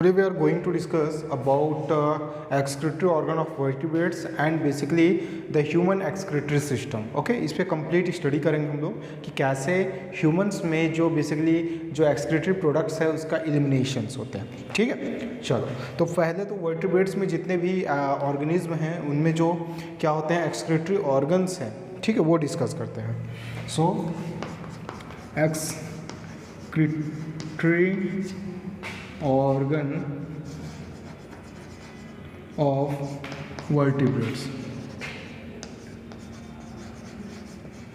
Today we are going to discuss about excretory organ of vertebrates and basically the human excretory system. Okay, इस पे complete study करेंगे हम लोग कि कैसे ह्यूमंस में जो बेसिकली जो एक्सक्रीटरी प्रोडक्ट्स है उसका एलिमिनेशंस होते हैं. ठीक है, चलो तो पहले तो वर्टिब्रेट्स में जितने भी ऑर्गेनिज्म हैं उनमें जो क्या होते हैं एक्सक्रीटरी ऑर्गन्स हैं, ठीक है, वो डिस्कस करते हैं. सो excretory organ of vertebrates.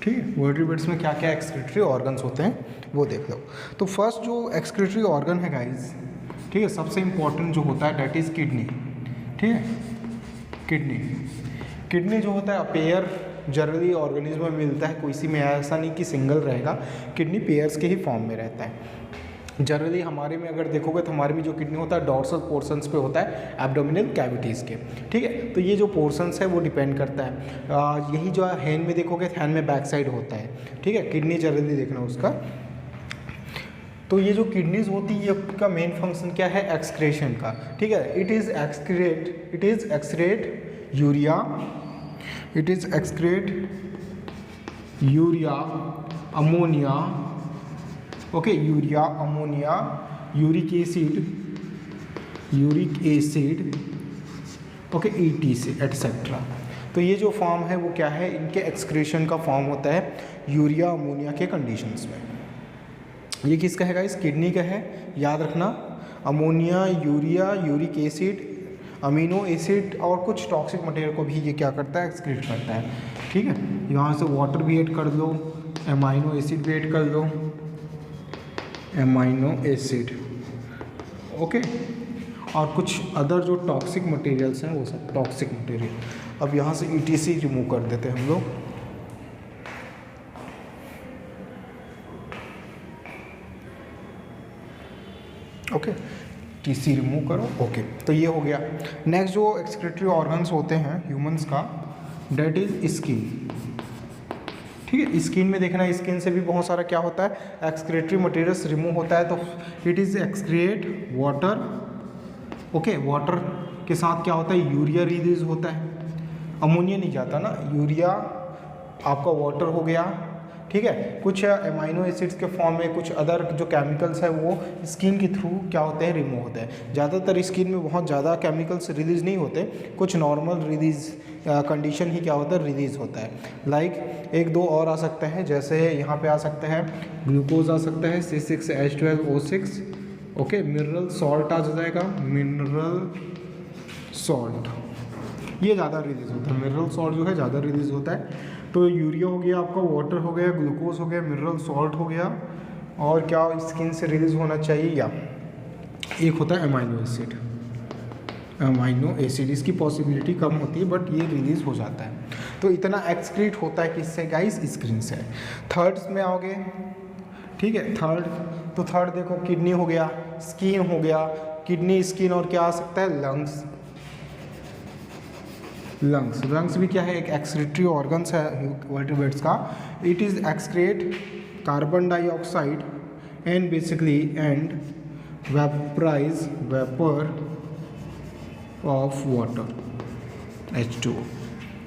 ठीक है, वर्टिब्रेट्स में क्या क्या एक्सक्रीटरी ऑर्गन्स होते हैं वो देख लो. तो फर्स्ट जो एक्सक्रीटरी ऑर्गन है गाइज, ठीक है, सबसे इंपॉर्टेंट जो होता है डेट इज किडनी. ठीक है, किडनी जो होता है पेयर जनरली ऑर्गेनिज्म में मिलता है, कोई सी में ऐसा नहीं कि सिंगल रहेगा, किडनी पेयर्स के ही फॉर्म में रहता है. जनरली हमारे में अगर देखोगे तो हमारे में जो किडनी होता है डॉर्सल पोर्शंस पे होता है एब्डोमिनल कैविटीज़ के. ठीक है, तो ये जो पोर्शंस है वो डिपेंड करता है. यही जो हैंड में देखोगे हैंड में बैक साइड होता है. ठीक है, किडनी जनरली देखना उसका. तो ये जो किडनीज होती है इसका मेन फंक्शन क्या है, एक्सक्रेशन का. ठीक है, it is excrete urea ammonia. Okay, urea ammonia, uric acid, okay, ETC etcetera. तो ये जो फॉर्म है वो क्या है, इनके एक्सक्रीशन का फॉर्म होता है यूरिया अमोनिया के कंडीशंस में. ये किसका है गाइस, किडनी का है, याद रखना. Ammonia, urea, uric acid, amino acid और कुछ टॉक्सिक मटेरियल को भी ये क्या करता है, एक्सक्रीट करता है. ठीक है, यहाँ से वाटर भी ऐड कर दो, एमाइनो एसिड भी ऐड कर दो, एमाइनो एसिड. ओके, और कुछ अदर जो टॉक्सिक मटेरियल्स हैं वो सब टॉक्सिक मटेरियल. अब यहाँ से ETC रिमूव कर देते हैं हम लोग. ओके, TC रिमूव करो. ओके, तो ये हो गया. नेक्स्ट जो एक्सक्रीटरी ऑर्गन्स होते हैं ह्यूमंस का, डेट इज स्किन. ठीक है, स्किन में देखना, स्किन से भी बहुत सारा क्या होता है एक्सक्रीटरी मटेरियल्स रिमूव होता है. तो it is excrete water. Okay, water के साथ क्या होता है, यूरिया रिलीज होता है. अमोनिया नहीं जाता ना, यूरिया आपका वाटर हो गया. ठीक है, कुछ एमाइनो एसिड्स के फॉर्म में कुछ अदर जो केमिकल्स है वो स्किन के थ्रू क्या होते हैं, रिमूव होते हैं. ज़्यादातर स्किन में बहुत ज़्यादा केमिकल्स रिलीज़ नहीं होते, कुछ नॉर्मल रिलीज़ कंडीशन ही क्या होता है, रिलीज़ होता है. लाइक एक दो और आ सकते हैं, जैसे यहाँ पे आ सकते हैं ग्लूकोज आ सकता है, C6H12O6. ओके, मिनरल सॉल्ट आ जाएगा, मिनरल सॉल्ट ये ज़्यादा रिलीज़ होता है. मिनरल सॉल्ट जो है ज़्यादा रिलीज़ होता है. तो यूरिया हो गया आपका, वाटर हो गया, ग्लूकोज हो गया, मिनरल सॉल्ट हो गया, और क्या स्किन से रिलीज़ होना चाहिए, या एक होता है अमाइनो एसिड. अमाइनो एसिड इसकी पॉसिबिलिटी कम होती है बट ये रिलीज़ हो जाता है. तो इतना एक्सक्रीट होता है किससे गाइस, स्किन से. थर्ड्स में आओगे, ठीक है, थर्ड देखो किडनी हो गया, स्किन हो गया, किडनी स्किन, और क्या आ सकता है, लंग्स भी क्या है, एक एक्सक्रीटरी ऑर्गन्स है वर्टिब्रेट्स का. It is excrete carbon dioxide and basically and vaporise vapour of water H2O.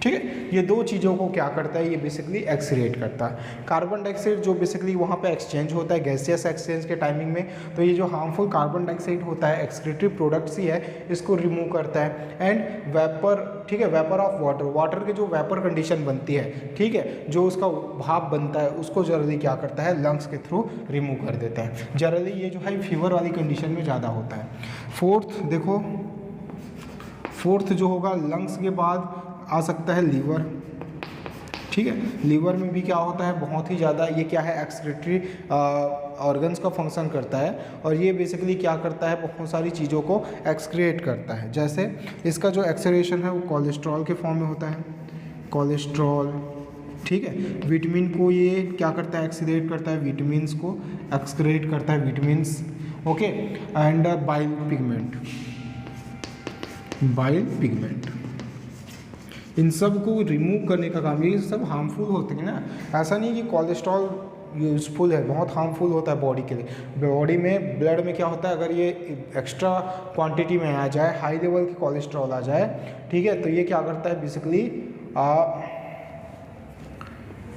ठीक है, ये दो चीज़ों को क्या करता है, ये बेसिकली एक्सक्रीट करता है. कार्बन डाइऑक्साइड जो बेसिकली वहाँ पे एक्सचेंज होता है गैसियस एक्सचेंज के टाइमिंग में, तो ये जो हार्मफुल कार्बन डाइऑक्साइड होता है एक्सक्रीटरी प्रोडक्ट्स ही है, इसको रिमूव करता है. एंड वेपर, ठीक है, वेपर ऑफ वाटर के जो वेपर कंडीशन बनती है, ठीक है, जो उसका भाप बनता है उसको जनरली क्या करता है, लंग्स के थ्रू रिमूव कर देता है. जनरली ये जो है फीवर वाली कंडीशन में ज़्यादा होता है. फोर्थ जो होगा लंग्स के बाद आ सकता है लीवर. ठीक है, लीवर में भी क्या होता है, बहुत ही ज़्यादा ये क्या है एक्सक्रीटरी ऑर्गन्स का फंक्शन करता है, और ये बेसिकली क्या करता है, बहुत सारी चीज़ों को एक्सक्रिएट करता है. जैसे इसका जो एक्सक्रीशन है वो कोलेस्ट्रॉल के फॉर्म में होता है, कोलेस्ट्रॉल. ठीक है, विटामिन को ये क्या करता है, एक्सक्रिएट करता है, विटामिन्स को एक्सक्रिएट करता है, vitamins. Okay, and bile pigment, इन सब को रिमूव करने का काम, ये सब हार्मफुल होते हैं ना. ऐसा नहीं कि कोलेस्ट्रॉल यूज़फुल है, बहुत हार्मफुल होता है बॉडी के लिए। बॉडी में ब्लड में क्या होता है, अगर ये एक्स्ट्रा क्वांटिटी में आ जाए, हाई लेवल की कोलेस्ट्रॉल आ जाए, ठीक है, तो ये क्या करता है बेसिकली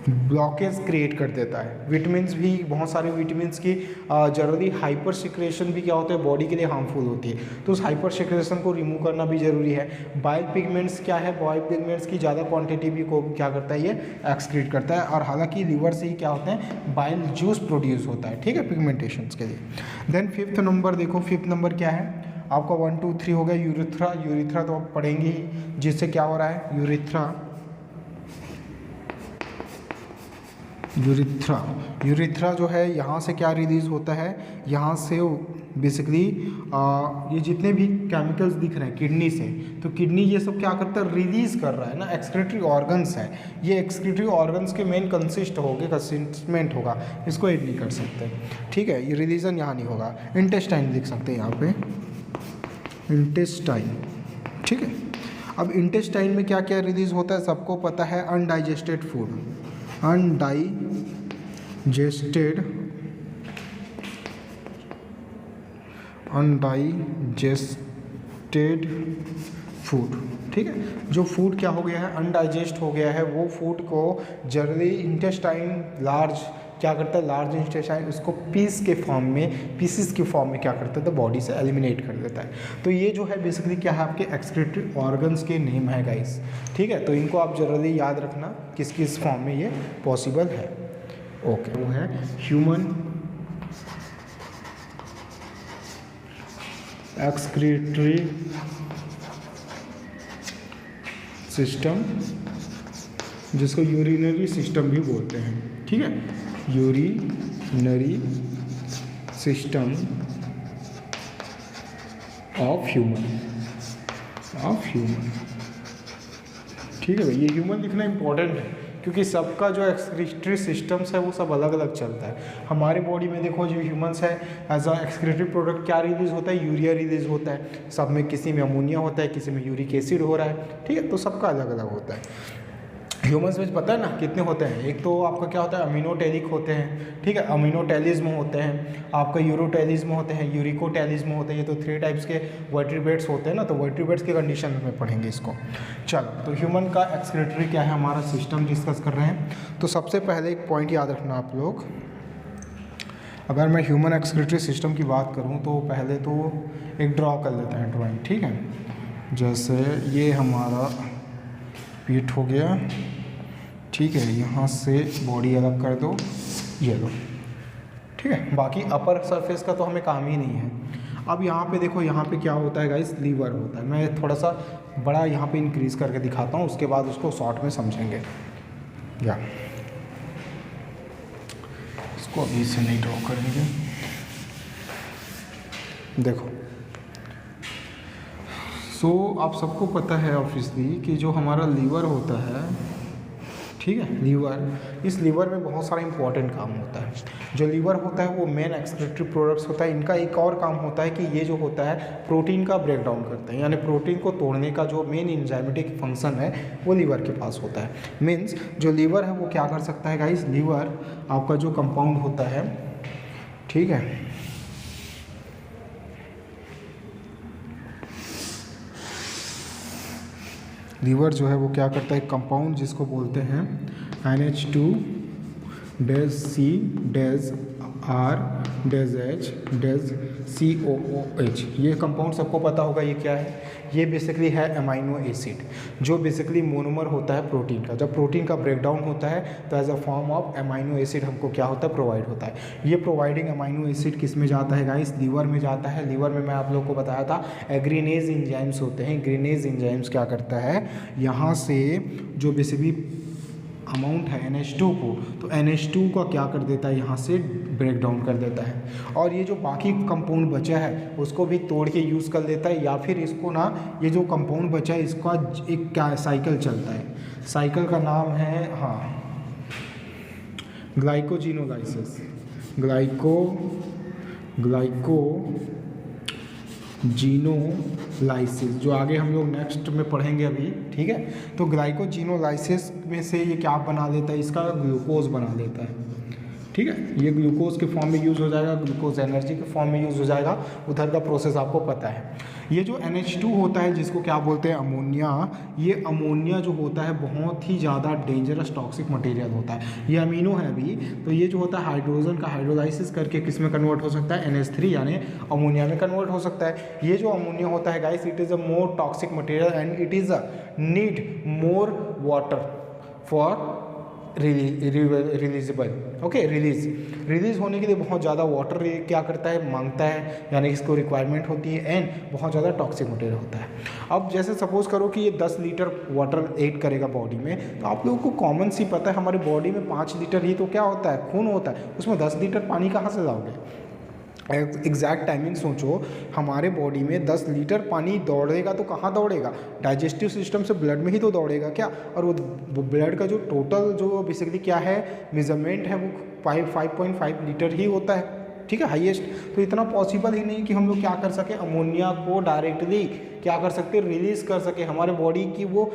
ब्लॉकेज क्रिएट कर देता है। विटामिन्स भी, बहुत सारे विटामिन्स की जरूरी हाइपर सिक्रेशन भी क्या होता है बॉडी के लिए हार्मफुल होती है, तो उस हाइपर सिक्रेशन को रिमूव करना भी जरूरी है। बाइल पिगमेंट्स क्या है, बाइल पिगमेंट्स की ज़्यादा क्वांटिटी भी को क्या करता है, ये एक्सक्रीट करता है, और हालांकि लीवर से ही क्या होते हैं बाइल जूस प्रोड्यूस होता है, ठीक है, पिगमेंटेशंस के लिए। देन फिफ्थ नंबर देखो, फिफ्थ नंबर क्या है आपका, 1 2 3 हो गया यूरिथ्रा। यूरिथ्रा तो आप पढ़ेंगे ही, जिससे क्या हो रहा है यूरिथ्रा जो है, यहाँ से क्या रिलीज होता है, यहाँ से बेसिकली ये जितने भी केमिकल्स दिख रहे हैं किडनी से, तो किडनी ये सब क्या करता है, रिलीज कर रहा है ना, एक्सक्रीटरी ऑर्गन्स है, ये एक्सक्रीटरी ऑर्गन्स के मेन कंसिस्टमेंट होगा, इसको ऐड नहीं कर सकते, ठीक है, ये रिलीजन यहाँ नहीं होगा। इंटेस्टाइन लिख सकते हैं यहाँ पे, इंटेस्टाइन, ठीक है। अब इंटेस्टाइन में क्या क्या रिलीज होता है सबको पता है, अनडाइजेस्टेड फूड, अनडाइजेस्टेड फूड, ठीक है। जो फूड क्या हो गया है, अनडाइजेस्ट हो गया है, वो फूड को जनरली इंटेस्टाइन लार्ज क्या करता है, लार्ज इंटेस्टाइन उसको पीसेस के फॉर्म में क्या करता है, तो बॉडी से एलिमिनेट कर देता है। तो ये जो है बेसिकली क्या है, आपके एक्सक्रीटरी ऑर्गन्स के नेम है गाइस, ठीक है। तो इनको आप जनरली याद रखना किस किस फॉर्म में ये पॉसिबल है। ओके, वो है ह्यूमन एक्सक्रीटरी सिस्टम, जिसको यूरिनरी सिस्टम भी बोलते हैं, ठीक है, यूरिनरी सिस्टम ऑफ ह्यूमन, ठीक है भाई। ये ह्यूमन लिखना इंपॉर्टेंट है, क्योंकि सबका जो एक्सक्रीटरी सिस्टम्स है वो सब अलग अलग चलता है। हमारे बॉडी में देखो जो ह्यूमंस है, एज अ एक्सक्रीटरी प्रोडक्ट क्या रिलीज होता है, यूरिया रिलीज होता है, सब में किसी में अमोनिया होता है, किसी में यूरिक एसिड हो रहा है, ठीक है, तो सबका अलग अलग होता है। ह्यूमंस में पता है ना कितने होते हैं, एक तो आपका क्या होता है अमीनोटेलिक होते हैं, ठीक है, अमीनोटेलिज्म होते हैं, आपका यूरोटेलिज्म होते हैं, यूरिकोटेलिज्म होते हैं, ये तो 3 टाइप्स के वर्टिब्रेट्स होते हैं ना, तो वर्टिब्रेट्स के कंडीशन में पढ़ेंगे इसको। चलो, तो ह्यूमन का एक्सक्रीटरी क्या है, हमारा सिस्टम डिस्कस कर रहे हैं। तो सबसे पहले एक पॉइंट याद रखना आप लोग, अगर मैं ह्यूमन एक्सक्रीटरी सिस्टम की बात करूँ तो पहले तो एक ड्रॉ कर लेते हैं ड्राइंग, ठीक है। जैसे ये हमारा पीठ हो गया, ठीक है, यहाँ से बॉडी अलग कर दो, ये लो, ठीक है। बाकी अपर सरफेस का तो हमें काम ही नहीं है। अब यहाँ पे देखो, यहाँ पे क्या होता है गाइस, लीवर होता है। मैं थोड़ा सा बड़ा यहाँ पे इंक्रीज़ करके दिखाता हूँ, उसके बाद उसको शॉर्ट में समझेंगे। या इसको अभी से नहीं ड्रॉ करेंगे, देखो। सो आप सबको पता है ऑब्वियसली कि जो हमारा लीवर होता है, ठीक है, लीवर, इस लीवर में बहुत सारा इंपॉर्टेंट काम होता है। जो लीवर होता है वो मेन एक्सक्रीटरी प्रोडक्ट्स होता है। इनका एक और काम होता है कि ये जो होता है प्रोटीन का ब्रेक डाउन करते हैं, यानी प्रोटीन को तोड़ने का जो मेन एंजाइमेटिक फंक्शन है वो लीवर के पास होता है। मीन्स जो लीवर है वो क्या कर सकता है गाइस, लीवर आपका जो कंपाउंड होता है, ठीक है, लीवर जो है वो क्या करता है, कंपाउंड जिसको बोलते हैं NH2 days C days R days H days COOH। ये कंपाउंड सबको पता होगा ये क्या है, ये बेसिकली है अमाइनो एसिड, जो बेसिकली मोनोमर होता है प्रोटीन का। जब प्रोटीन का ब्रेकडाउन होता है तो as a form of amino acid हमको क्या होता है, प्रोवाइड होता है। ये प्रोवाइडिंग अमाइनो एसिड किस में जाता है गाइस, लीवर में जाता है। लीवर में मैं आप लोग को बताया था एग्रीनेज एंजाइम्स होते हैं। ग्रीनेज एंजाइम्स क्या करता है, यहाँ से जो बेसिकली अमाउंट है NH2 को, तो NH2 का क्या कर देता है, यहाँ से ब्रेक डाउन कर देता है, और ये जो बाकी कंपाउंड बचा है उसको भी तोड़ के यूज़ कर लेता है, या फिर इसको ना, ये जो कंपाउंड बचा है इसका एक क्या साइकिल चलता है, साइकिल का नाम है, हाँ, ग्लाइकोजीनोलाइसिस। ग्लाइकोजीनोलाइसिस जो आगे हम लोग नेक्स्ट में पढ़ेंगे अभी, ठीक है। तो ग्लाइकोजीनोलाइसिस में से ये क्या बना लेता है, इसका ग्लूकोज बना लेता है, ठीक है, ये ग्लूकोज के फॉर्म में यूज़ हो जाएगा, ग्लूकोज एनर्जी के फॉर्म में यूज़ हो जाएगा, उधर का प्रोसेस आपको पता है। ये जो NH2 होता है जिसको क्या बोलते हैं अमोनिया, ये अमोनिया जो होता है बहुत ही ज़्यादा डेंजरस टॉक्सिक मटेरियल होता है। ये अमीनो है अभी, तो ये जो होता है हाइड्रोजन का हाइड्रोलाइसिस करके किस में कन्वर्ट हो सकता है, NH3 यानी अमोनिया में कन्वर्ट हो सकता है। ये जो अमोनिया होता है guys, it is a more toxic material and it is a need more water for releasable. Okay, release होने के लिए बहुत ज़्यादा वाटर क्या करता है, मांगता है, यानी इसको रिक्वायरमेंट होती है एंड बहुत ज़्यादा टॉक्सिक मटेरियल होता है। अब जैसे सपोज करो कि ये 10 लीटर वाटर ऐड करेगा बॉडी में, तो आप लोगों को कॉमन सी पता है हमारी बॉडी में 5 लीटर ही तो क्या होता है, खून होता है, उसमें 10 लीटर पानी कहाँ से लाओगे। एग्जैक्ट टाइमिंग सोचो, हमारे बॉडी में 10 लीटर पानी दौड़ेगा तो कहाँ दौड़ेगा, डाइजेस्टिव सिस्टम से ब्लड में ही तो दौड़ेगा क्या, और वो ब्लड का जो टोटल जो बेसिकली क्या है मेजरमेंट है वो 5.5 लीटर ही होता है, ठीक है, हाईएस्ट। तो इतना पॉसिबल ही नहीं कि हम लोग क्या कर सके, अमोनिया को डायरेक्टली क्या कर सकते, रिलीज़ कर सके। हमारे बॉडी की वो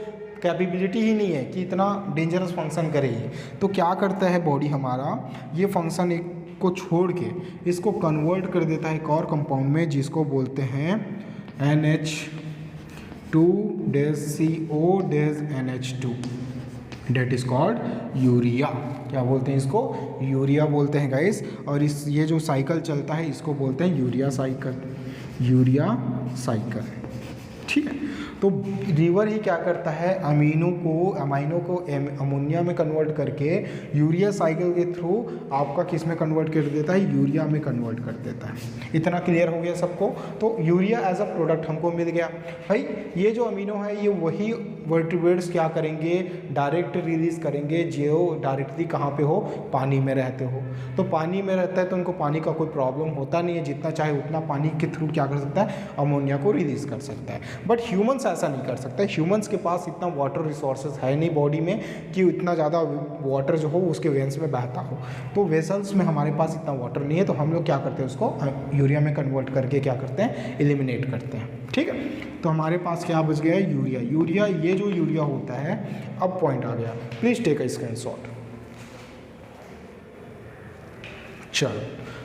कैपेबिलिटी ही नहीं है कि इतना डेंजरस फंक्शन करे। तो क्या करता है बॉडी हमारा, ये फंक्शन एक को छोड़ के इसको कन्वर्ट कर देता है एक और कंपाउंड में जिसको बोलते हैं NH2 CO NH2, that is called urea. क्या बोलते हैं इसको, यूरिया बोलते हैं गाइस। और इस ये जो साइकिल चलता है इसको बोलते हैं यूरिया साइकिल, ठीक है। तो रिवर ही क्या करता है, अमीनो को अमोनिया में कन्वर्ट करके यूरिया साइकिल के थ्रू आपका किस में कन्वर्ट कर देता है, यूरिया में कन्वर्ट कर देता है। इतना क्लियर हो गया सबको। तो यूरिया एज अ प्रोडक्ट हमको मिल गया भाई। ये जो अमीनो है ये वही वर्टिब्रेट्स क्या करेंगे, डायरेक्ट रिलीज़ करेंगे जो डायरेक्टली कहाँ पे हो, पानी में रहते हो। तो पानी में रहता है तो उनको पानी का कोई प्रॉब्लम होता नहीं है, जितना चाहे उतना पानी के थ्रू क्या कर सकता है, अमोनिया को रिलीज़ कर सकता है। बट ह्यूमन्स ऐसा नहीं कर सकता। ह्यूमंस के पास इतना वाटर रिसोर्सेज है नहीं बॉडी में कि इतना ज़्यादा वाटर जो हो उसके वेंस में बहता हो। तो वेसल्स में हमारे पास इतना वाटर नहीं है, तो हम लोग क्या करते हैं, उसको यूरिया में कन्वर्ट करके क्या करते हैं, एलिमिनेट करते हैं, ठीक है। तो हमारे पास क्या बच गया है, यूरिया। ये जो यूरिया होता है, अब पॉइंट आ गया, प्लीज़ टेक अ स्क्रीनशॉट। चलो,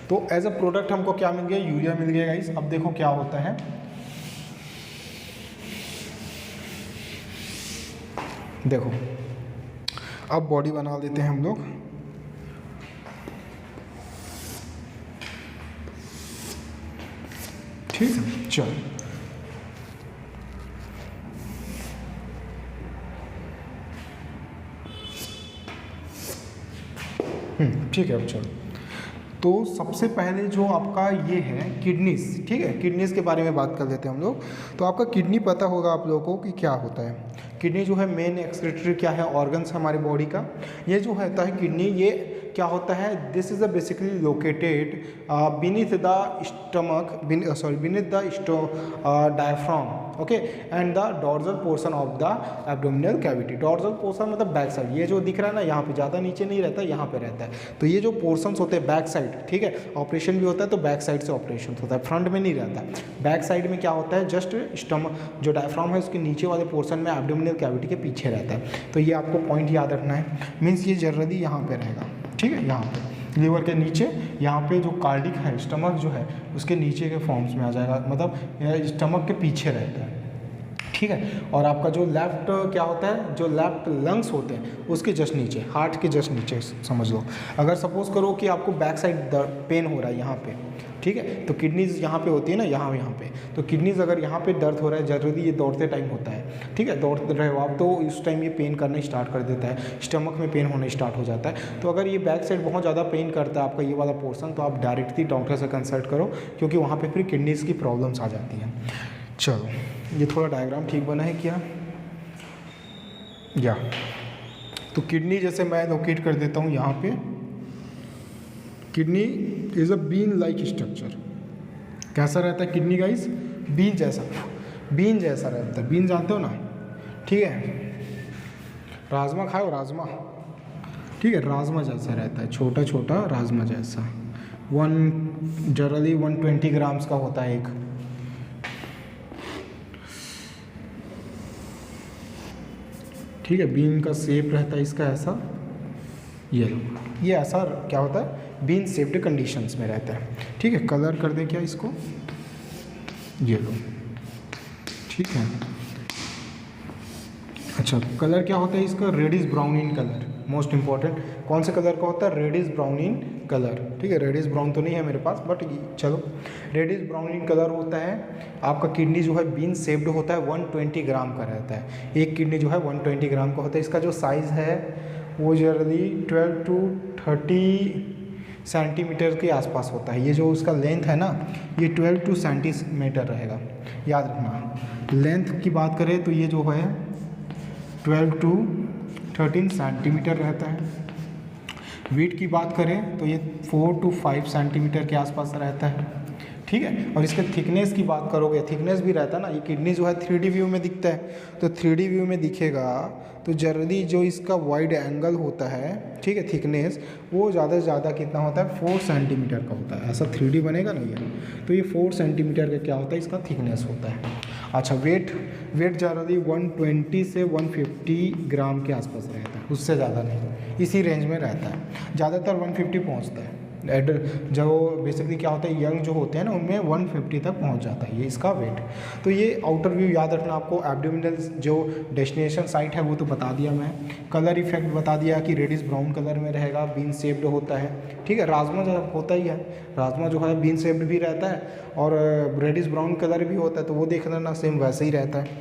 तो एज अ प्रोडक्ट हमको क्या मिल गया, यूरिया मिल गया गाइस। अब देखो क्या होता है, देखो अब बॉडी बना देते हैं हम लोग। ठीक है, चलो ठीक है। अब चलो, तो सबसे पहले जो आपका ये है किडनीज, ठीक है, किडनीज के बारे में बात कर लेते हैं हम लोग। तो आपका किडनी पता होगा आप लोगों को कि क्या होता है। किडनी जो है मेन एक्सक्रीटरी क्या है, ऑर्गन्स हमारे बॉडी का। ये जो होता है किडनी, ये क्या होता है, this is a basically located beneath the stomach, beneath the diaphragm, okay, and the dorsal portion of the abdominal cavity. Dorsal portion मतलब बैक साइड, ये जो दिख रहा है ना यहाँ पे, ज़्यादा नीचे नहीं रहता, यहाँ पे रहता है। तो ये जो पोर्शंस होते हैं बैक साइड, ठीक है, ऑपरेशन भी होता है तो बैक साइड से ऑपरेशन होता है, फ्रंट में नहीं रहता। बैक साइड में क्या होता है, जस्ट स्टमक जो डायफ्राम है उसके नीचे वाले पोर्शन में एब्डोमिनल कैविटी के पीछे रहता है। तो ये आपको पॉइंट याद रखना है, मीन्स ये जनरली यहाँ पे रहेगा, ठीक है, यहाँ पे लीवर के नीचे, यहाँ पे जो कार्डिक है, स्टमक जो है उसके नीचे के फॉर्म्स में आ जाएगा, मतलब स्टमक के पीछे रहता है, ठीक है। और आपका जो लेफ्ट क्या होता है, जो लेफ्ट लंग्स होते हैं उसके जस्ट नीचे, हार्ट के जस्ट नीचे समझ लो। अगर सपोज करो कि आपको बैक साइड पेन हो रहा है यहाँ पे, ठीक है, तो किडनीज यहाँ पे होती है ना, यहाँ पे, तो किडनीज अगर यहाँ पे दर्द हो रहा है, जनरली ये दौड़ते टाइम होता है, ठीक है, दौड़ते रहे हो आप तो इस टाइम ये पेन करना स्टार्ट कर देता है, स्टमक में पेन होना स्टार्ट हो जाता है। तो अगर ये बैक साइड बहुत ज़्यादा पेन करता है आपका ये वाला पोर्सन, तो आप डायरेक्टली डॉक्टर से कंसल्ट करो, क्योंकि वहाँ पर फिर किडनीज की प्रॉब्लम्स आ जाती हैं। चलो, ये थोड़ा डायग्राम ठीक बना है क्या, या तो किडनी जैसे मैं लोकेट कर देता हूँ यहाँ पे। Kidney is a bean like structure. कैसा रहता है किडनी गाइस, बीन जैसा रहता है। बीन जानते हो ना, ठीक है, राजमा खाओ, राजमा, ठीक है, राजमा जैसा रहता है, छोटा छोटा राजमा जैसा। जनरली 120 ग्राम्स का होता है एक। ठीक है, बीन का शेप रहता है इसका ऐसा, ये ऐसा क्या होता है, बीन शेप्ड कंडीशंस में रहता है। ठीक है, कलर कर दें क्या इसको, ये लो, ठीक है। अच्छा, कलर क्या होता है इसका, reddish brown in colour, most important कौन से कलर का होता है, रेडिश ब्राउन इन कलर। ठीक है, रेडिश ब्राउन तो नहीं है मेरे पास, बट चलो रेडिश ब्राउन इन कलर होता है। आपका किडनी जो है बीन शेप्ड होता है, 120 ग्राम का रहता है। एक किडनी जो है 120 ग्राम का होता है। इसका जो साइज़ है वो जनरली 12 to 30 सेंटीमीटर के आसपास होता है। ये जो उसका लेंथ है ना, ये 12 to सेंटीमीटर रहेगा, याद रखना। लेंथ की बात करें तो ये जो है 12 to 13 सेंटीमीटर रहता है। वेट की बात करें तो ये 4 to 5 सेंटीमीटर के आसपास रहता है। ठीक है, और इसके थिकनेस की बात करोगे, थिकनेस भी रहता है ना, ये किडनी जो है 3D व्यू में दिखता है, तो 3D व्यू में दिखेगा तो जनरली जो इसका वाइड एंगल होता है, ठीक है, थिकनेस वो ज़्यादा से ज़्यादा कितना होता है, 4 सेंटीमीटर का होता है। ऐसा 3D बनेगा ना ये, तो ये 4 सेंटीमीटर का क्या होता है, इसका थिकनेस होता है। अच्छा, वेट जनरली 120 से 150 ग्राम के आसपास रहता है, उससे ज़्यादा नहीं, इसी रेंज में रहता है। ज़्यादातर 150 पहुँचता है। जो बेसिकली क्या होता है, यंग जो होते हैं ना उनमें 150 तक पहुंच जाता है ये इसका वेट। तो ये आउटर व्यू याद रखना आपको। एब्डोमिनल जो डेस्टिनेशन साइट है वो तो बता दिया मैं। कलर इफेक्ट बता दिया कि रेडिश ब्राउन कलर में रहेगा, बीन शेप्ड होता है। ठीक है, राजमा जो होता ही है, राजमा जो है बीन शेप्ड भी रहता है और रेडिश ब्राउन कलर भी होता है, तो वो देख लेना सेम वैसे ही रहता है।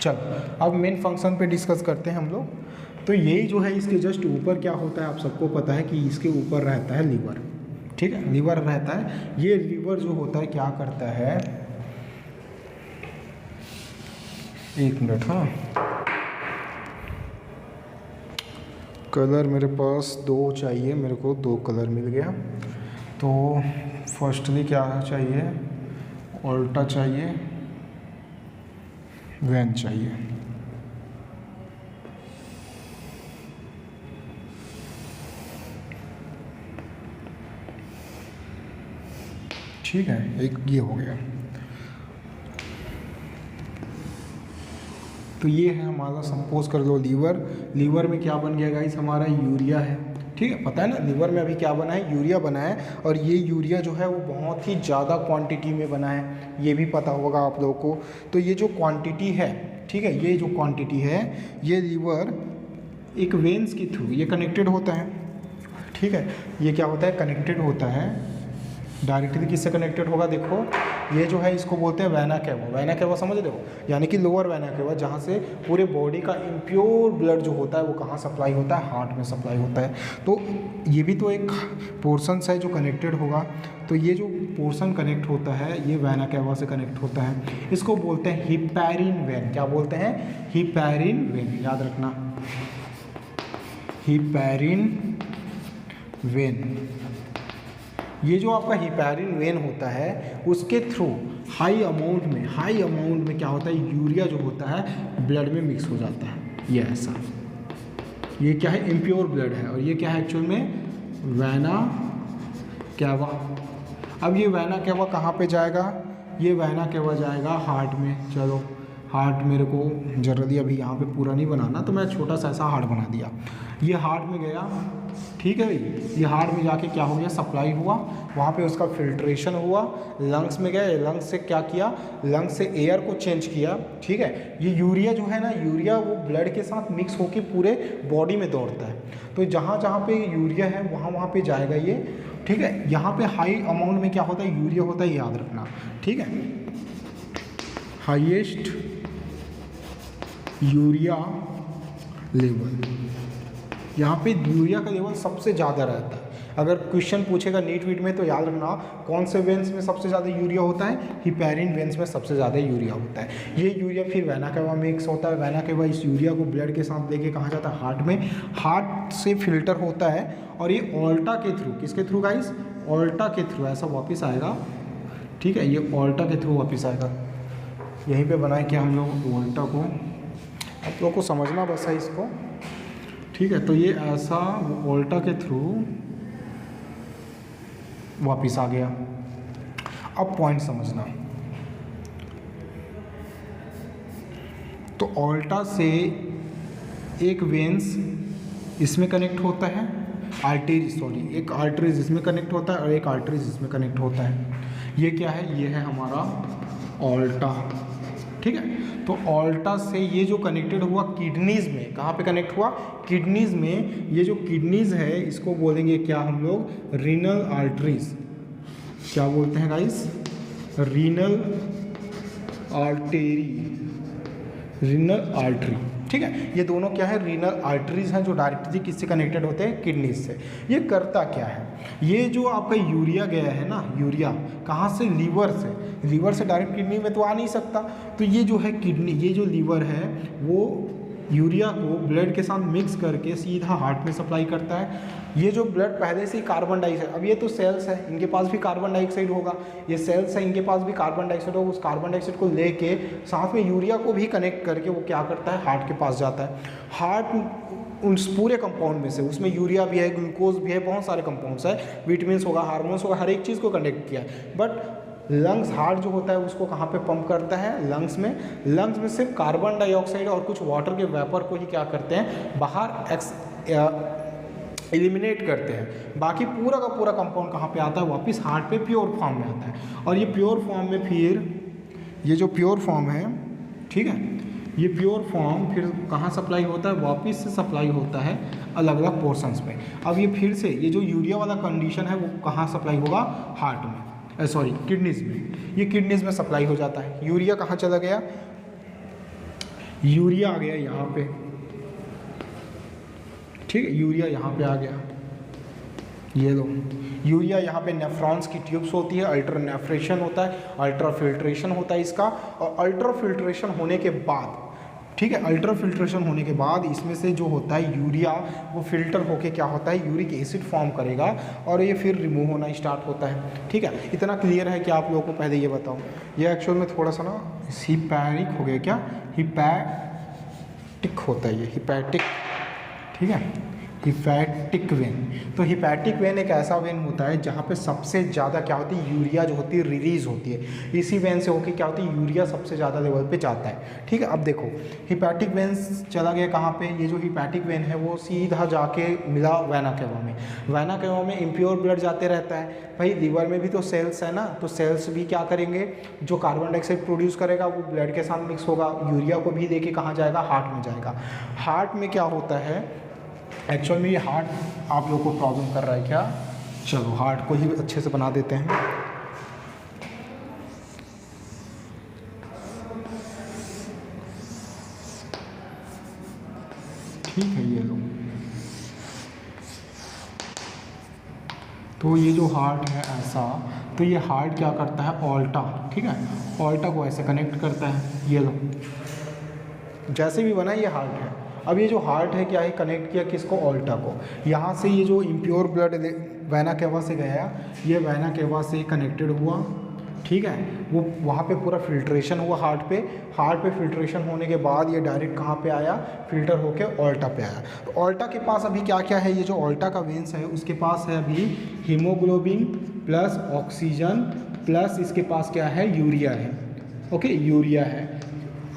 चल, अब मेन फंक्शन पे डिस्कस करते हैं हम लोग। तो यही जो है इसके जस्ट ऊपर क्या होता है, आप सबको पता है कि इसके ऊपर रहता है लीवर। ठीक है, लीवर रहता है। ये लीवर जो होता है क्या करता है, एक मिनट, हाँ, कलर मेरे पास 2 चाहिए, मेरे को 2 कलर मिल गया। तो फर्स्टली क्या चाहिए, ऑल्टा चाहिए, वैन चाहिए। ठीक है, एक ये हो गया। तो ये है हमारा, सपोज कर लो लीवर में क्या बन गया गाइस, हमारा यूरिया है। ठीक है, पता है ना लीवर में अभी क्या बना है, यूरिया बना है। और ये यूरिया जो है वो बहुत ही ज़्यादा क्वांटिटी में बना है, ये भी पता होगा आप लोगों को। तो ये जो क्वांटिटी है, ठीक है, ये जो क्वांटिटी है, ये लीवर एक वेन्स के थ्रू ये कनेक्टेड होता है। ठीक है, ये क्या होता है, कनेक्टेड होता है डायरेक्टली। किससे कनेक्टेड होगा, देखो ये जो है इसको बोलते हैं वैना केवा। वैना केवा समझ रहे हो, यानी कि लोअर वैना केवा, जहाँ से पूरे बॉडी का इम्प्योर ब्लड जो होता है वो कहाँ सप्लाई होता है, हार्ट में सप्लाई होता है। तो ये भी तो एक पोर्शंस है जो कनेक्टेड होगा। तो ये जो पोर्शन कनेक्ट होता है ये वैना केवा से कनेक्ट होता है। इसको बोलते हैं हिपैरिन वेन। क्या बोलते हैं, हिपैरिन वेन, याद रखना, हिपैरिन वेन। ये जो आपका हिपैरिन वेन होता है उसके थ्रू हाई अमाउंट में क्या होता है, यूरिया जो होता है ब्लड में मिक्स हो जाता है। ये ऐसा, ये क्या है, इम्प्योर ब्लड है। और ये क्या है एक्चुअल में, वैना केवा। अब ये वैना केवा कहाँ पे जाएगा, ये वैना केवा जाएगा हार्ट में। चलो, हार्ट मेरे को जल्दी अभी यहाँ पे पूरा नहीं बनाना, तो मैं छोटा सा ऐसा हार्ट बना दिया। ये हार्ट में गया, ठीक है भाई, ये हार्ट में जाके क्या हो गया, सप्लाई हुआ, वहाँ पे उसका फिल्ट्रेशन हुआ, लंग्स में गया, लंग्स से क्या किया, लंग्स से एयर को चेंज किया। ठीक है, ये यूरिया जो है ना, यूरिया वो ब्लड के साथ मिक्स होके पूरे बॉडी में दौड़ता है। तो जहाँ जहाँ पे यूरिया है वहाँ पे जाएगा ये। ठीक है, यहाँ पे हाई अमाउंट में क्या होता है, यूरिया होता है, याद रखना। ठीक है, हाईएस्ट यूरिया लेवल, यहाँ पे यूरिया का लेवल सबसे ज़्यादा रहता है। अगर क्वेश्चन पूछेगा नीट वीट में तो याद रखना कौन से वेन्स में सबसे ज़्यादा यूरिया होता है, हिपैरिन वेन्स में सबसे ज़्यादा यूरिया होता है। ये यूरिया फिर वैना केवा में मिक्स होता है। वैना केवा इस यूरिया को ब्लड के साथ लेके कहाँ जाता है, हार्ट में। हार्ट से फिल्टर होता है और ये ऑल्टा के थ्रू, किसके थ्रू गाइस, ऑल्टा के थ्रू ऐसा वापस आएगा। ठीक है, ये ऑल्टा के थ्रू वापस आएगा। यहीं पर बनाए कि हम लोग ऑल्टा को, आप लोग को समझना बस है इसको। ठीक है, तो ये ऐसा ऑल्टा के थ्रू वापस आ गया। अब पॉइंट समझना, तो ऑल्टा से एक वेन्स इसमें कनेक्ट होता है, आर्टरीज, सॉरी, एक आर्टरीज इसमें कनेक्ट होता है और एक आर्टरीज इसमें कनेक्ट होता है। ये क्या है, ये है हमारा ऑल्टा, ठीक है। तो ऑल्टा से ये जो कनेक्टेड हुआ किडनीज में, कहाँ पे कनेक्ट हुआ, किडनीज में। ये जो किडनीज है इसको बोलेंगे क्या हम लोग, रीनल आर्टरीज। क्या बोलते हैं guys, renal artery, renal artery, ठीक है। ये दोनों क्या है, रीनल आर्टरीज हैं जो डायरेक्टली किससे कनेक्टेड होते हैं, किडनीज से। ये करता क्या है, ये जो आपका यूरिया गया है ना, यूरिया कहाँ से, लीवर से, लीवर से डायरेक्ट किडनी में तो आ नहीं सकता। तो ये जो है किडनी, ये जो लीवर है वो यूरिया को ब्लड के साथ मिक्स करके सीधा हार्ट में सप्लाई करता है। ये जो ब्लड पहले से ही कार्बन डाइऑक्साइड, अब ये तो सेल्स है, इनके पास भी कार्बन डाइऑक्साइड होगा, ये सेल्स है, इनके पास भी कार्बन डाइऑक्साइड होगा। उस कार्बन डाइऑक्साइड को लेके साथ में यूरिया को भी कनेक्ट करके वो क्या करता है, हार्ट के पास जाता है। हार्ट उस पूरे कंपाउंड में से, उसमें यूरिया भी है, ग्लूकोज भी है, बहुत सारे कंपाउंड्स है, विटामिन्स होगा, हार्मोन्स होगा, हर एक चीज़ को कनेक्ट किया है। बट लंग्स, हार्ट जो होता है उसको कहाँ पे पंप करता है, लंग्स में। लंग्स में सिर्फ कार्बन डाइऑक्साइड और कुछ वाटर के वेपर को ही क्या करते हैं, बाहर एलिमिनेट करते हैं। बाकी पूरा का पूरा कंपाउंड कहाँ पे आता है, वापस हार्ट पे प्योर फॉर्म में आता है। और ये प्योर फॉर्म में फिर ये जो प्योर फॉर्म है, ठीक है, ये प्योर फॉर्म फिर कहाँ सप्लाई होता है, वापस से सप्लाई होता है अलग अलग पोर्शंस में। अब ये फिर से ये जो यूरिया वाला कंडीशन है वो कहाँ सप्लाई होगा, हार्ट में, सॉरी किडनीज में। ये किडनीज में सप्लाई हो जाता है। यूरिया कहाँ चला गया, यूरिया आ गया यहाँ पे, ठीक है, यूरिया यहाँ पे आ गया। ये लो, यूरिया यहाँ पे नेफ्रॉन्स की ट्यूब्स होती है, अल्ट्रा नेफ्रेशन होता है, अल्ट्रा फिल्ट्रेशन होता है इसका। और अल्ट्रा फिल्ट्रेशन होने के बाद, ठीक है, अल्ट्रा फिल्ट्रेशन होने के बाद इसमें से जो होता है यूरिया, वो फिल्टर होके क्या होता है, यूरिक एसिड फॉर्म करेगा और ये फिर रिमूव होना स्टार्ट होता है। ठीक है, इतना क्लियर है कि आप लोगों को पहले ये बताऊँ। ये एक्चुअल में थोड़ा सा ना हिपैटिक हो गया, क्या हिपैटिक होता है, ये हिपैटिक, ठीक है, हिपैटिक वेन। तो हिपैटिक वेन एक ऐसा वेन होता है जहाँ पे सबसे ज़्यादा क्या होती है, यूरिया जो होती है रिलीज़ होती है। इसी वेन से होकर क्या होती है, यूरिया सबसे ज़्यादा लेवल पे जाता है। ठीक है, अब देखो हिपैटिक वेन चला गया कहाँ पे, ये जो हिपैटिक वेन है वो सीधा जाके मिला वेना केवा में। वेना केवा में इम्प्योर ब्लड जाते रहता है। भाई लीवर में भी तो सेल्स है ना, तो सेल्स भी क्या करेंगे, जो कार्बन डाइऑक्साइड प्रोड्यूस करेगा वो ब्लड के साथ मिक्स होगा, यूरिया को भी लेके कहाँ जाएगा, हार्ट में जाएगा। हार्ट में क्या होता है, एक्चुअल में ये हार्ट आप लोगों को प्रॉब्लम कर रहा है क्या, चलो हार्ट को ही अच्छे से बना देते हैं। ठीक है, ये लो, तो ये जो हार्ट है ऐसा, तो ये हार्ट क्या करता है, ऑल्टा, ठीक है, ऑल्टा को ऐसे कनेक्ट करता है। ये लो, जैसे भी बना ये हार्ट है। अब ये जो हार्ट है क्या है, कनेक्ट किया किसको, ऑल्टा को। यहाँ से ये जो इम्प्योर ब्लड वेना केवा से गया, ये वेना केवा से कनेक्टेड हुआ, ठीक है, वो वहाँ पे पूरा फिल्ट्रेशन हुआ हार्ट पे फिल्ट्रेशन होने के बाद ये डायरेक्ट कहाँ पे आया, फिल्टर होके ऑल्टा पे आया। तो ऑल्टा के पास अभी क्या क्या है, ये जो ऑल्टा का वेंस है उसके पास है अभी हीमोग्लोबिन प्लस ऑक्सीजन प्लस इसके पास क्या है, यूरिया है। ओके, यूरिया है।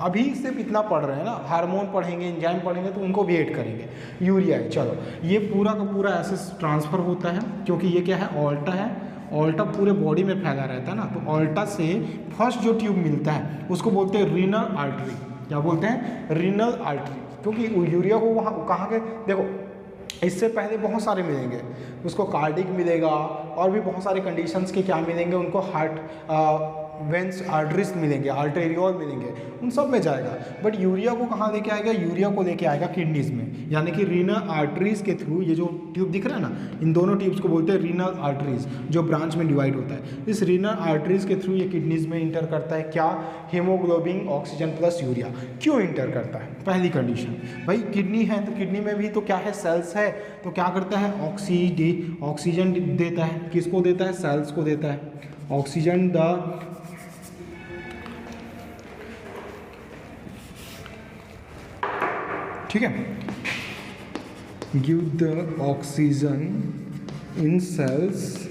अभी सिर्फ इतना पढ़ रहे हैं ना, हार्मोन पढ़ेंगे, एंजाइम पढ़ेंगे तो उनको भी ऐड करेंगे। यूरिया है, चलो ये पूरा का पूरा ऐसे ट्रांसफ़र होता है, क्योंकि ये क्या है, ऑल्टा है, ऑल्टा पूरे बॉडी में फैला रहता है ना। तो ऑल्टा से फर्स्ट जो ट्यूब मिलता है उसको बोलते हैं रीनल आर्टरी। क्या बोलते हैं, रीनल आर्टरी, क्योंकि यूरिया को वहाँ कहाँ के, देखो इससे पहले बहुत सारे मिलेंगे, उसको कार्डिक मिलेगा और भी बहुत सारे कंडीशंस के क्या मिलेंगे उनको, हार्ट वेंस आर्टरीज मिलेंगे, आर्टेरियोल मिलेंगे, उन सब में जाएगा। बट यूरिया को कहाँ लेके आएगा, यूरिया को लेके आएगा किडनीज में, यानी कि रीनल आर्टरीज के थ्रू। ये जो ट्यूब दिख रहा है ना, इन दोनों ट्यूब्स को बोलते हैं रीनल आर्टरीज, जो ब्रांच में डिवाइड होता है। इस रीनल आर्टरीज के थ्रू ये किडनीज में इंटर करता है क्या, हीमोग्लोबिन ऑक्सीजन प्लस यूरिया। क्यों इंटर करता है, पहली कंडीशन, भाई किडनी है तो किडनी में भी तो क्या है, सेल्स है, तो क्या करता है, ऑक्सीजन देता है, किसको देता है, सेल्स को देता है ऑक्सीजन। ठीक है, give the oxygen in cells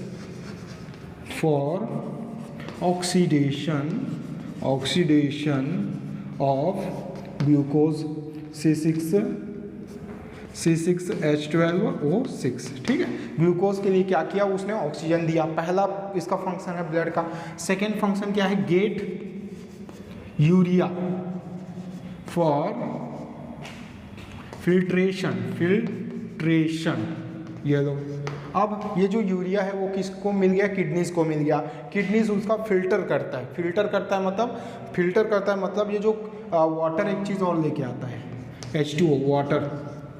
for oxidation of glucose C6 C6H12O6, ठीक है। ग्लूकोज के लिए क्या किया उसने, ऑक्सीजन दिया, पहला इसका फंक्शन है ब्लड का। सेकेंड फंक्शन क्या है, गेट यूरिया फॉर फिल्ट्रेशन, ये लो। अब ये जो यूरिया है वो किसको मिल गया, किडनीज को मिल गया। किडनीज उसका फिल्टर करता है, मतलब ये जो वाटर एक चीज़ और लेके आता है, H2O वाटर,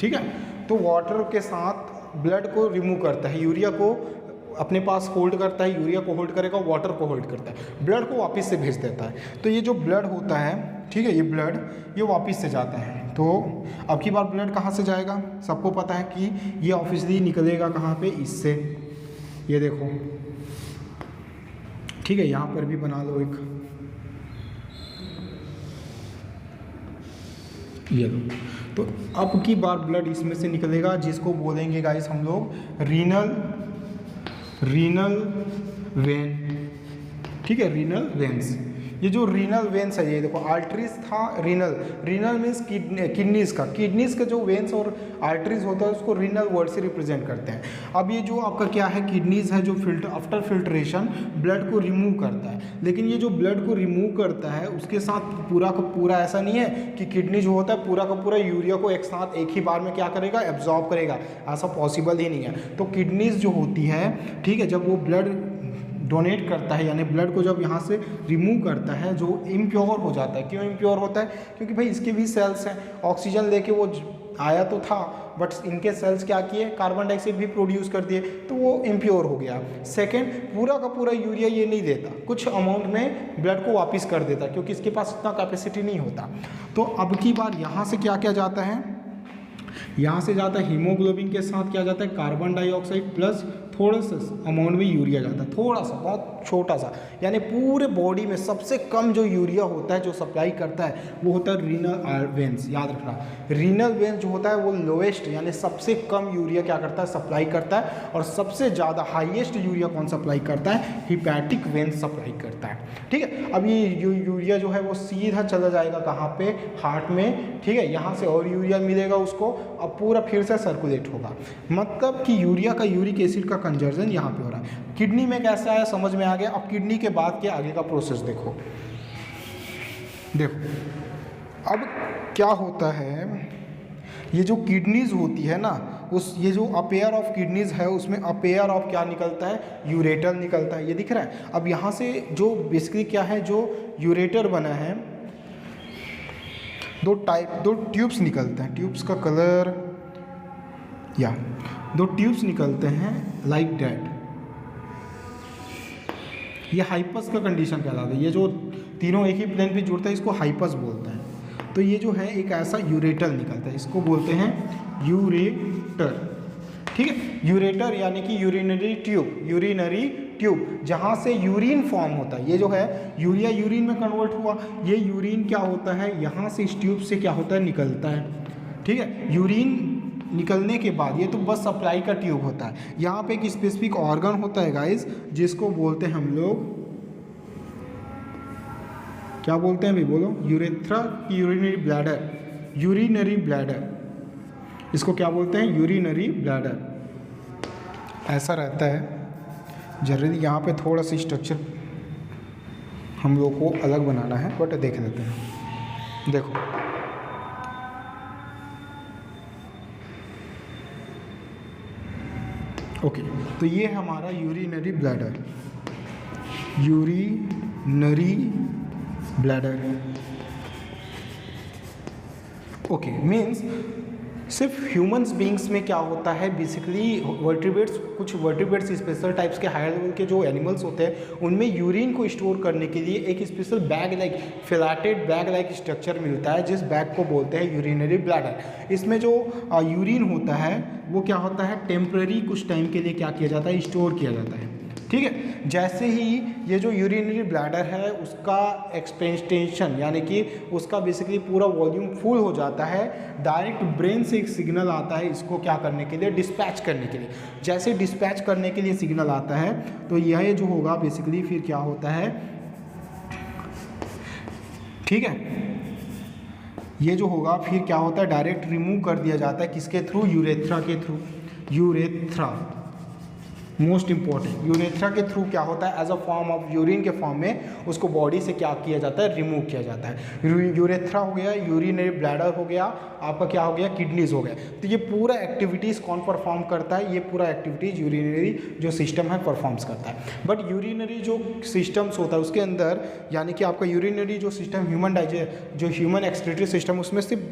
ठीक है। तो वाटर के साथ ब्लड को रिमूव करता है, यूरिया को अपने पास होल्ड करता है, यूरिया को होल्ड करेगा, वाटर को होल्ड करता है, ब्लड को वापस से भेज देता है। तो ये जो ब्लड होता है, ठीक है, ये ब्लड ये वापस से जाता है। तो अब की बार ब्लड कहाँ से जाएगा, सबको पता है कि ये ऑब्वियसली निकलेगा कहाँ पे, इससे, ये देखो, ठीक है। यहाँ पर भी बना लो एक, ये लो। तो अब की बार ब्लड इसमें से निकलेगा, जिसको बोलेंगे गाइस हम लोग रीनल वेन, ठीक है, रीनल वेन्स। ये जो रीनल वेन्स है, ये देखो आर्टरीज था, रीनल मीन्स किडनीज का जो वेन्स और आर्टरीज होता है उसको रीनल वर्ड से रिप्रेजेंट करते हैं। अब ये जो आपका क्या है, किडनीज है, जो आफ्टर फिल्ट्रेशन ब्लड को रिमूव करता है। लेकिन ये जो ब्लड को रिमूव करता है उसके साथ पूरा का पूरा ऐसा नहीं है कि किडनी जो होता है पूरा का पूरा यूरिया को एक साथ एक ही बार में क्या करेगा, एब्जॉर्ब करेगा, ऐसा पॉसिबल ही नहीं है। तो किडनीज जो होती है, ठीक है, जब वो ब्लड डोनेट करता है, यानी ब्लड को जब यहाँ से रिमूव करता है, जो इम्प्योर हो जाता है। क्यों इम्प्योर होता है, क्योंकि भाई इसके भी सेल्स हैं, ऑक्सीजन लेके वो आया तो था, बट इनके सेल्स क्या किए, कार्बन डाइऑक्साइड भी प्रोड्यूस कर दिए, तो वो इम्प्योर हो गया। सेकेंड, पूरा का पूरा यूरिया ये नहीं देता, कुछ अमाउंट में ब्लड को वापस कर देता, क्योंकि इसके पास इतना कैपेसिटी नहीं होता। तो अब की बार यहाँ से क्या क्या जाता है, यहाँ से जाता है हीमोग्लोबिन के साथ क्या जाता है, कार्बन डाइऑक्साइड प्लस थोड़ा सा अमाउंट में यूरिया जाता है, थोड़ा सा, बहुत छोटा सा, यानी पूरे बॉडी में सबसे कम जो यूरिया होता है जो सप्लाई करता है वो होता है रीनल वेन्स। याद रखना, रीनल वेन्स जो होता है वो लोएस्ट, यानी सबसे कम यूरिया क्या करता है, सप्लाई करता है, और सबसे ज़्यादा हाईएस्ट यूरिया कौन सप्लाई करता है, हिपैटिक वेन्स सप्लाई करता है, ठीक है। अब ये यूरिया जो है वो सीधा चला जाएगा कहाँ पे, हार्ट में, ठीक है। यहाँ से और यूरिया मिलेगा उसको, अब पूरा फिर से सर्कुलेट होगा, मतलब कि यूरिया का यूरिक एसिड का कंजर्जन यहाँ पे हो रहा है। किडनी में कैसे आया समझ में आ गया। अब किडनी के बाद के आगे का प्रोसेस देखो, अब क्या होता है, ये जो किडनीज होती है ना, उस ये जो अपेयर ऑफ किडनीज है उसमें अपेयर ऑफ क्या निकलता है, यूरेटर निकलता है, ये दिख रहा है। अब यहाँ से जो बेसिकली क्या है, जो यूरेटर बना है, दो ट्यूब्स निकलते हैं, ट्यूब्स का कलर या दो ट्यूब्स निकलते हैं लाइक दैट, ये हाइपस का कंडीशन कहलाता है। ये जो तीनों एक ही प्लेन पे जुड़ता है इसको हाइपस बोलते हैं। तो ये जो है एक ऐसा यूरेटर निकलता है, इसको बोलते हैं यूरेटर, ठीक है। यूरेटर यानी कि यूरिनरी ट्यूब, जहाँ से यूरिन फॉर्म होता है। ये जो है यूरिया यूरिन में कन्वर्ट हुआ, ये यूरिन क्या होता है, यहाँ से इस ट्यूब से क्या होता है, निकलता है, ठीक है। यूरिन निकलने के बाद ये तो बस सप्लाई का ट्यूब होता है, यहाँ पे एक स्पेसिफिक ऑर्गन होता है गाइस, जिसको बोलते हैं हम लोग, क्या बोलते हैं भाई, बोलो, यूरेथ्रा, यूरिनरी ब्लैडर, इसको क्या बोलते हैं, यूरिनरी ब्लैडर, ऐसा रहता है। जनरली यहाँ पे थोड़ा सा स्ट्रक्चर हम लोग को अलग बनाना है, बट देख लेते हैं। देखो ओके, तो ये हमारा यूरिनरी ब्लैडर, ओके। मीन्स सिर्फ ह्यूमंस बींग्स में क्या होता है, बेसिकली वर्टिब्रेट्स, कुछ वर्टिब्रेट्स स्पेशल टाइप्स के हायर लेवल के जो एनिमल्स होते हैं उनमें यूरिन को स्टोर करने के लिए एक स्पेशल बैग लाइक फिलाटेड बैग लाइक स्ट्रक्चर मिलता है, जिस बैग को बोलते हैं यूरिनरी ब्लैडर। इसमें जो यूरिन होता है वो क्या होता है, टेम्पररी कुछ टाइम के लिए क्या किया जाता है, स्टोर किया जाता है, ठीक है। जैसे ही ये जो यूरिनरी ब्लैडर है उसका एक्सपेंटेशन, यानी कि उसका बेसिकली पूरा वॉल्यूम फुल हो जाता है, डायरेक्ट ब्रेन से एक सिग्नल आता है इसको क्या करने के लिए, डिस्पैच करने के लिए। जैसे डिस्पैच करने के लिए सिग्नल आता है तो यह जो होगा बेसिकली फिर क्या होता है, ठीक है, ये जो होगा फिर क्या होता है, डायरेक्ट रिमूव कर दिया जाता है किसके थ्रू, यूरेथ्रा के through. Urethra most important, urethra के थ्रू क्या होता है, as a form of urine के फॉर्म में उसको बॉडी से क्या किया जाता है, रिमूव किया जाता है। यूरेथ्रा हो गया, यूरिनरी ब्लैडर हो गया, आपका क्या हो गया, किडनीज हो गया। तो ये पूरा एक्टिविटीज़ कौन परफॉर्म करता है, ये पूरा एक्टिविटीज़ यूरिनरी जो सिस्टम है परफॉर्म्स करता है। बट यूरिनरी जो सिस्टम्स होता है उसके अंदर, यानी कि आपका यूरिनरी जो सिस्टम जो ह्यूमन एक्सक्रीटरी सिस्टम, उसमें सिर्फ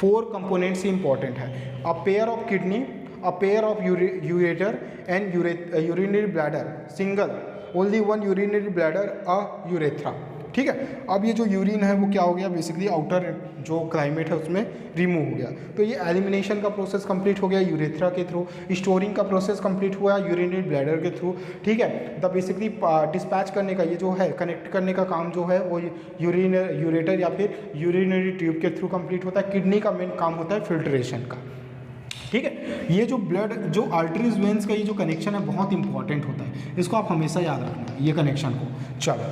4 कंपोनेंट्स ही इंपॉर्टेंट है। A pair of kidney, a pair of ureter and urinary bladder, single only one urinary bladder, a urethra। ठीक है, अब ये जो यूरिन है वो क्या हो गया, बेसिकली आउटर जो क्लाइमेट है उसमें रिमूव हो गया। तो ये एलिमिनेशन का प्रोसेस कंप्लीट हो गया यूरेथ्रा के थ्रू, स्टोरिंग का प्रोसेस कंप्लीट हुआ यूरिनरी ब्लैडर के थ्रू। ठीक है, द बेसिकली डिस्पैच करने का ये जो है, कनेक्ट करने का काम जो है वो यूरेटर या फिर यूरिनरी ट्यूब के थ्रू कंप्लीट होता है। किडनी का मेन काम होता है फिल्ट्रेशन का। ठीक है, ये जो ब्लड जो आर्टरीज वेंस का ये जो कनेक्शन है बहुत इंपॉर्टेंट होता है, इसको आप हमेशा याद रखना ये कनेक्शन को। चलो